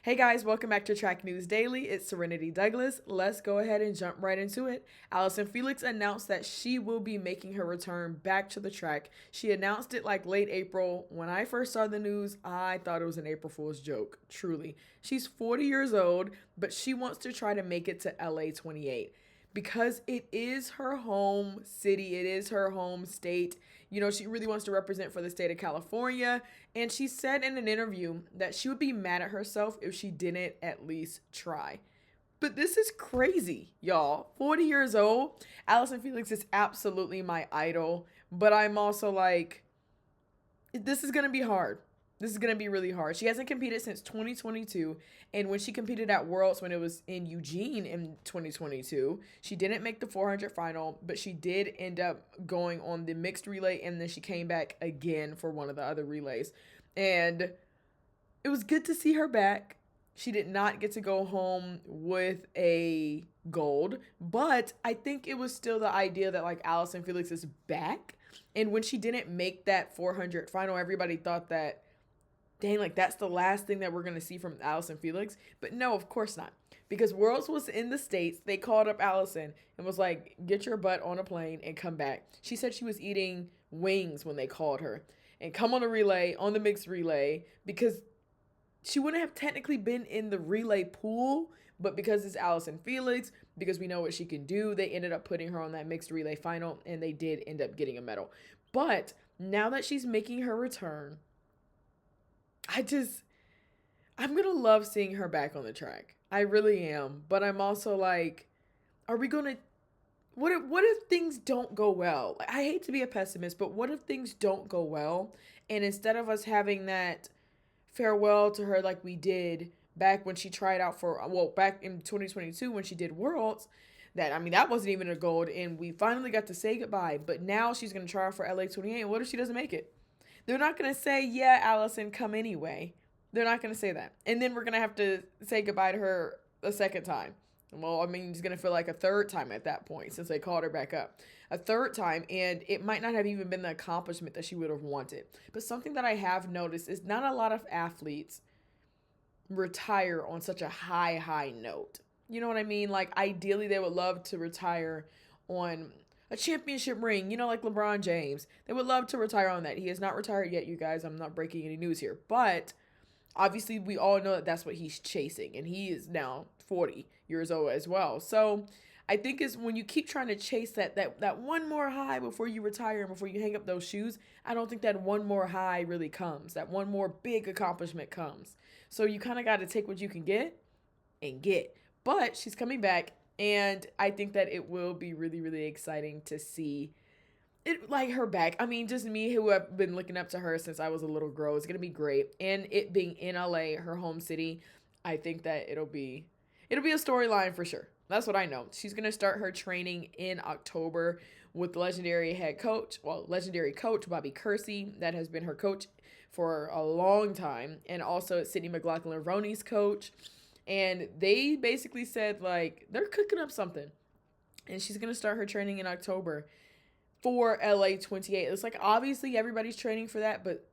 Hey guys, welcome back to Track News Daily. It's Serenity Douglas. Let's go ahead and jump right into it. Allison Felix announced that she will be making her return back to the track. She announced it like late April. When I first saw the news, I thought it was an April Fool's joke, truly. She's 40 years old, but she wants to try to make it to LA 28 because it is her home city, it is her home state. You know, she really wants to represent for the state of California. And she said in an interview that she would be mad at herself if she didn't at least try. But this is crazy, y'all. 40 years old. Allison Felix is absolutely my idol. But I'm also like, this is going to be hard. This is going to be really hard. She hasn't competed since 2022. And when she competed at Worlds, when it was in Eugene in 2022, she didn't make the 400 final, but she did end up going on the mixed relay. And then she came back again for one of the other relays. And it was good to see her back. She did not get to go home with a gold, but I think it was still the idea that like Allison Felix is back. And when she didn't make that 400 final, everybody thought that, dang, like that's the last thing that we're going to see from Allison Felix. But no, of course not. Because Worlds was in the States. They called up Allison and was like, get your butt on a plane and come back. She said she was eating wings when they called her and come on the relay, on the mixed relay, because she wouldn't have technically been in the relay pool, but because it's Allison Felix, because we know what she can do, they ended up putting her on that mixed relay final, and they did end up getting a medal. But now that she's making her return, I just, I'm gonna love seeing her back on the track. I really am. But I'm also like, are we gonna what if things don't go well? Like, I hate to be a pessimist, but what if things don't go well? And instead of us having that farewell to her like we did back when she tried out for, well, back in 2022 when she did Worlds, that, I mean, that wasn't even a gold, and we finally got to say goodbye. But now she's going to try out for LA 28, and what if she doesn't make it? They're not going to say, yeah, Allison, come anyway. They're not going to say that. And then we're going to have to say goodbye to her a second time. Well, I mean, it's going to feel like a third time at that point since they called her back up. A third time, and it might not have even been the accomplishment that she would have wanted. But something that I have noticed is not a lot of athletes retire on such a high note. You know what I mean? Like, ideally, they would love to retire on a championship ring, you know, like LeBron James. They would love to retire on that. He has not retired yet, you guys. I'm not breaking any news here. But obviously, we all know that that's what he's chasing. And he is now 40 years old as well. So I think is when you keep trying to chase that one more high before you retire and before you hang up those shoes, I don't think that one more high really comes. That one more big accomplishment comes. So you kind of got to take what you can get and get. But she's coming back, and I think that it will be really, really exciting to see it, like, her back. I mean, just me who have been looking up to her since I was a little girl. It's gonna be great, and it being in LA, her home city, I think that it'll be a storyline for sure. That's what I know. She's gonna start her training in October with legendary legendary coach Bobby Kersey, that has been her coach for a long time, and also Sydney McLaughlin-Roney's coach. And they basically said like they're cooking up something, and she's gonna start her training in October for LA 28. It's like obviously everybody's training for that, but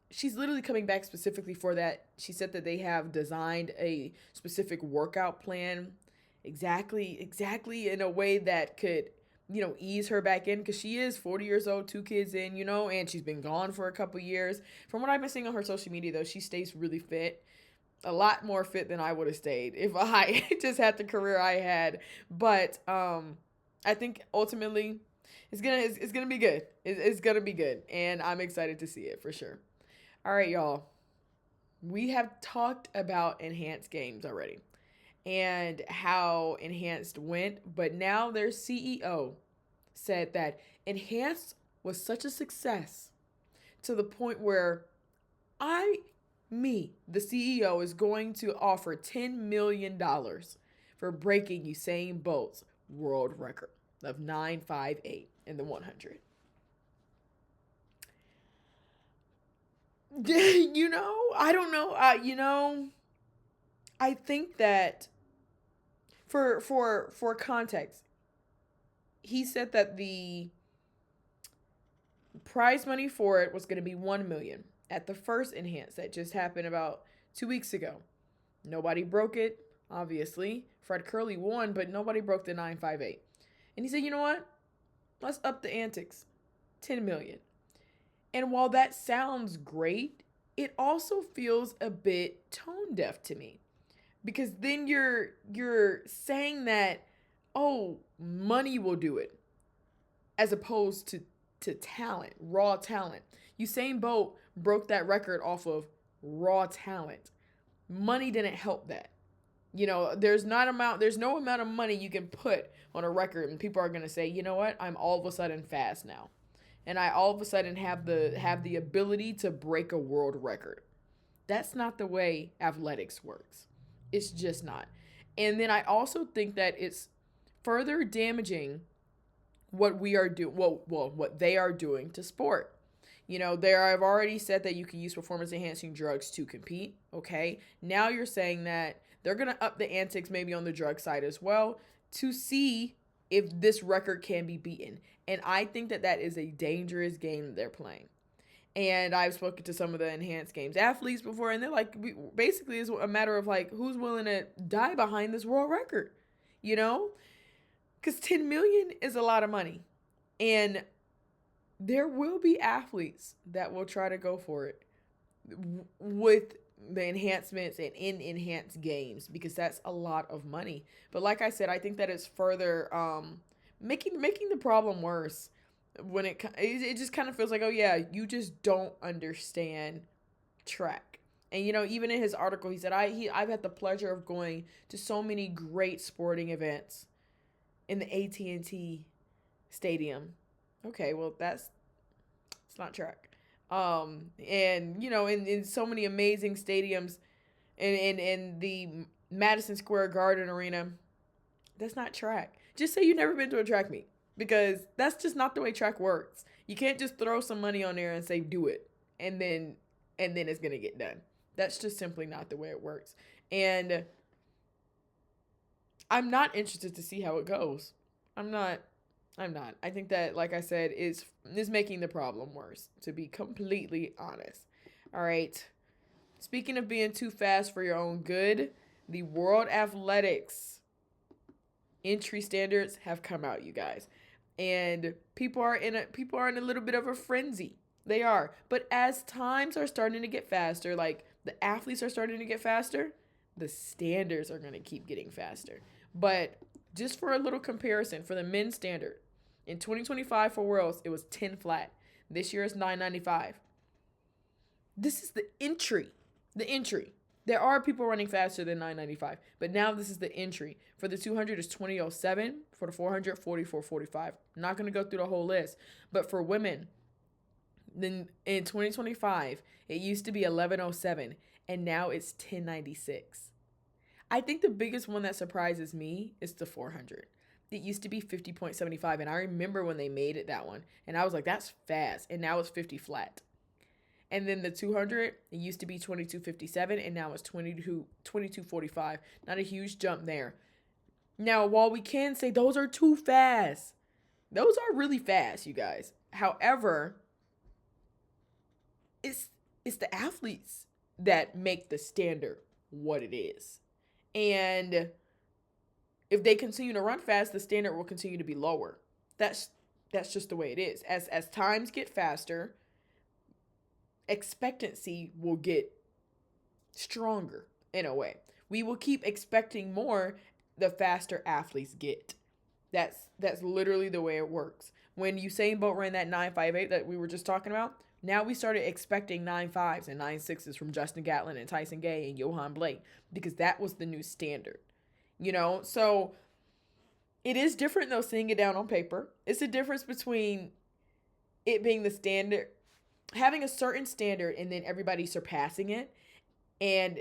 she's literally coming back specifically for that. She said that they have designed a specific workout plan exactly in a way that could, you know, ease her back in, because she is 40 years old, two kids in, you know, and she's been gone for a couple years. From what I've been seeing on her social media, though, she stays really fit, a lot more fit than I would have stayed if I just had the career I had. But I think ultimately it's gonna be good. It's gonna be good, and I'm excited to see it for sure. All right, y'all. We have talked about enhanced games already and how enhanced went, but now their CEO said that enhanced was such a success to the point where the CEO, is going to offer $10 million for breaking Usain Bolt's world record of 958 in the 100. I don't know. I think that for context, he said that the prize money for it was going to be 1 million at the first enhance that just happened about 2 weeks ago. Nobody broke it, obviously. Fred Curley won, but nobody broke the 958. And he said, you know what? Let's up the antics. 10 million. And while that sounds great, it also feels a bit tone deaf to me. Because then you're saying that, oh, money will do it, as opposed to talent, raw talent. Usain Bolt broke that record off of raw talent. Money didn't help that. There's no amount of money you can put on a record and people are going to say, "You know what? I'm all of a sudden fast now." And I all of a sudden have the ability to break a world record. That's not the way athletics works. It's just not. And then I also think that it's further damaging what we are doing, what they are doing to sport. I've already said that you can use performance enhancing drugs to compete. Okay. Now you're saying that they're going to up the antics maybe on the drug side as well to see if this record can be beaten. And I think that that is a dangerous game that they're playing. And I've spoken to some of the enhanced games athletes before, and they're like, basically, it's a matter of like, who's willing to die behind this world record, you know? Because 10 million is a lot of money. And there will be athletes that will try to go for it with the enhancements and in enhanced games, because that's a lot of money. But like I said, I think that it's further making the problem worse when it just kind of feels like, oh yeah, you just don't understand track. And even in his article, he said I've had the pleasure of going to so many great sporting events in the AT&T stadium. Okay, well it's not track. And in so many amazing stadiums in the Madison Square Garden arena, that's not track. Just say you've never been to a track meet, because that's just not the way track works. You can't just throw some money on there and say do it and then it's going to get done. That's just simply not the way it works. And I'm not interested to see how it goes. I'm not. I think that, like I said, is making the problem worse, to be completely honest. All right. Speaking of being too fast for your own good, the World Athletics entry standards have come out, you guys. And people are in a little bit of a frenzy. They are. But as times are starting to get faster, like the athletes are starting to get faster, the standards are going to keep getting faster. But just for a little comparison, for the men's standard, in 2025 for Worlds, it was 10 flat. This year is 995. This is the entry. The entry. There are people running faster than 995, but now this is the entry. For the 200, it's 2007. For the 400, 4445. I'm not going to go through the whole list. But for women, then in 2025, it used to be 1107, and now it's 1096. I think the biggest one that surprises me is the 400. It used to be 50.75, and I remember when they made it that one, and I was like, that's fast, and now it's 50 flat. And then the 200, it used to be 22.57, and now it's 22.45. Not a huge jump there. Now, while we can say those are too fast, those are really fast, you guys. However, it's the athletes that make the standard what it is. And if they continue to run fast, the standard will continue to be lower. That's just the way it is. As times get faster, expectancy will get stronger in a way. We will keep expecting more the faster athletes get. That's literally the way it works. When Usain Bolt ran that 958 that we were just talking about, now we started expecting 9.5s and 9.6s from Justin Gatlin and Tyson Gay and Johan Blake, because that was the new standard. So it is different though, seeing it down on paper. It's a difference between it being the standard, having a certain standard and then everybody surpassing it, and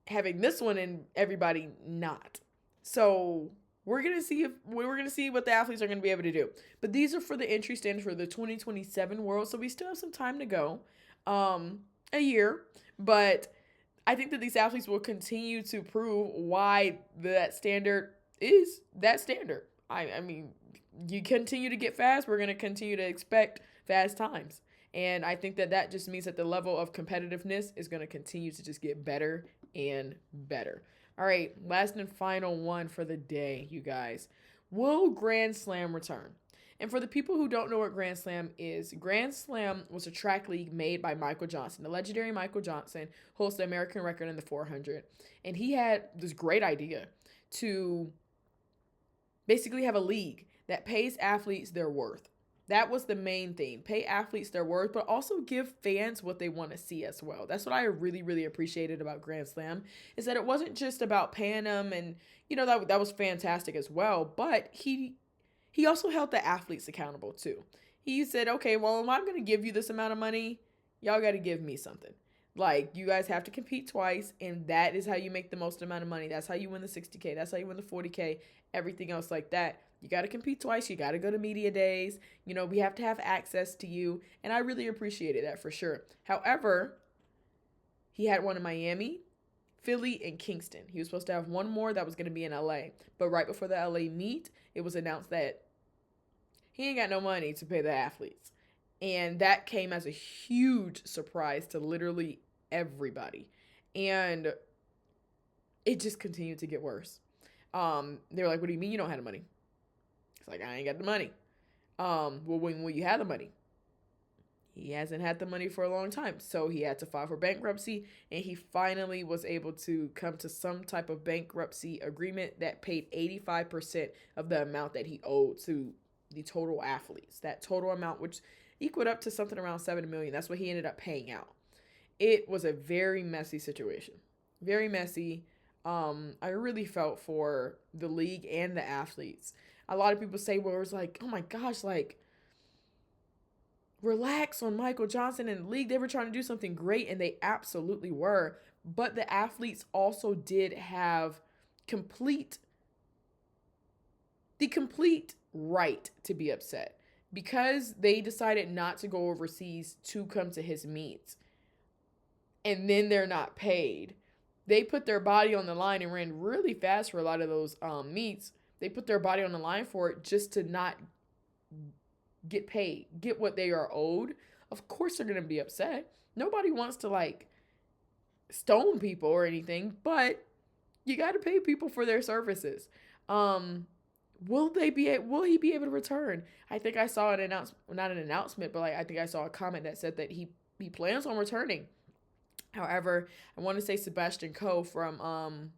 having this one and everybody not. So we're going to see what the athletes are going to be able to do. But these are for the entry standards for the 2027 World, so we still have some time to go. A year, but I think that these athletes will continue to prove why that standard is that standard. I mean, you continue to get fast, we're going to continue to expect fast times. And I think that just means that the level of competitiveness is going to continue to just get better and better. All right, last and final one for the day, you guys. Will Grand Slam return? And for the people who don't know what Grand Slam is, Grand Slam was a track league made by Michael Johnson. The legendary Michael Johnson holds the American record in the 400. And he had this great idea to basically have a league that pays athletes their worth. That was the main thing. Pay athletes their worth, but also give fans what they want to see as well. That's what I really, really appreciated about Grand Slam, is that it wasn't just about paying them, and that was fantastic as well. But he also held the athletes accountable too. He said, okay, well, if I'm going to give you this amount of money, y'all got to give me something. Like, you guys have to compete twice, and that is how you make the most amount of money. That's how you win the 60K. That's how you win the 40K. Everything else like that. You got to compete twice. You got to go to media days. We have to have access to you. And I really appreciated that for sure. However, he had one in Miami, Philly, and Kingston. He was supposed to have one more that was going to be in LA. But right before the LA meet, it was announced that he ain't got no money to pay the athletes. And that came as a huge surprise to literally everybody. And it just continued to get worse. They were like, what do you mean you don't have the money? It's like, I ain't got the money. Well, when will you have the money? He hasn't had the money for a long time. So he had to file for bankruptcy, and he finally was able to come to some type of bankruptcy agreement that paid 85% of the amount that he owed to the total athletes. That total amount, which equaled up to something around $7 million. That's what he ended up paying out. It was a very messy situation. Very messy. I really felt for the league and the athletes. A lot of people say, well, it was like, oh my gosh, like, relax on Michael Johnson and the league. They were trying to do something great, and they absolutely were. But the athletes also did have the complete right to be upset, because they decided not to go overseas to come to his meets, and then they're not paid. They put their body on the line and ran really fast for a lot of those meets. They put their body on the line for it just to not get paid, get what they are owed. Of course they're going to be upset. Nobody wants to like stone people or anything, but you got to pay people for their services. Will he be able to return? I think I saw not an announcement, but like I think I saw a comment that said that he plans on returning. However, I want to say Sebastian Coe from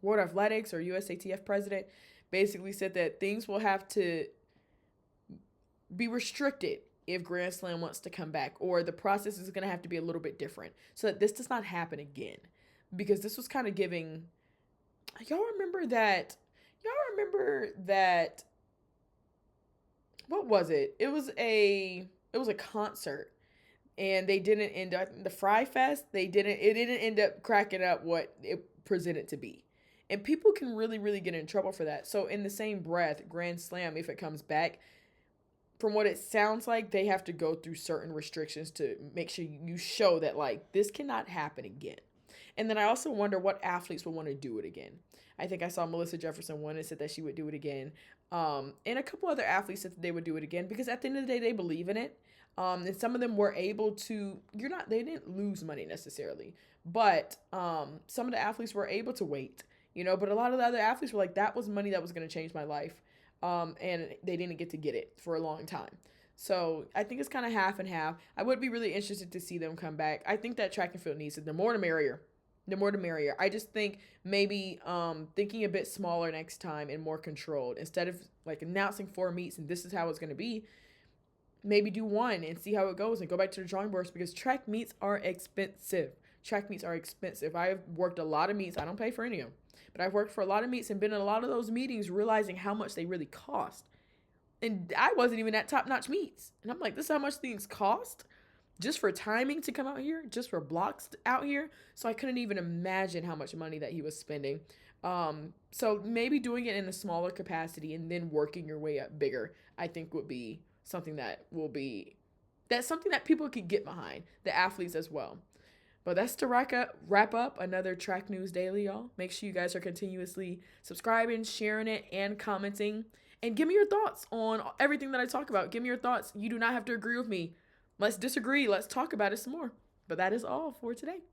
World Athletics, or USATF president, basically said that things will have to be restricted if Grand Slam wants to come back, or the process is going to have to be a little bit different so that this does not happen again. Because this was kind of giving, y'all remember that, what was it? It was a concert, and they didn't end up, the Fry Fest, it didn't end up cracking up what it presented to be. And people can really, really get in trouble for that. So in the same breath, Grand Slam, if it comes back, from what it sounds like, they have to go through certain restrictions to make sure you show that, like, this cannot happen again. And then I also wonder what athletes would want to do it again. I think I saw Melissa Jefferson one and said that she would do it again. And a couple other athletes said that they would do it again, because at the end of the day, they believe in it. And some of them were able to, they didn't lose money necessarily, but some of the athletes were able to wait, but a lot of the other athletes were like, that was money that was going to change my life. And they didn't get to get it for a long time. So I think it's kind of half and half. I would be really interested to see them come back. I think that track and field needs it. The more the merrier. The more the merrier. I just think maybe thinking a bit smaller next time and more controlled. Instead of like announcing 4 meets and this is how it's going to be, maybe do 1 and see how it goes and go back to the drawing boards, because track meets are expensive. Track meets are expensive. I've worked a lot of meets. I don't pay for any of them. But I've worked for a lot of meets and been in a lot of those meetings realizing how much they really cost. And I wasn't even at top-notch meets. And I'm like, this is how much things cost? Just for timing to come out here? Just for blocks out here? So I couldn't even imagine how much money that he was spending. So maybe doing it in a smaller capacity and then working your way up bigger, I think would be something that's something that people could get behind. The athletes as well. But that's to wrap up another Track News Daily, y'all. Make sure you guys are continuously subscribing, sharing it, and commenting. And give me your thoughts on everything that I talk about. Give me your thoughts. You do not have to agree with me. Let's disagree. Let's talk about it some more. But that is all for today.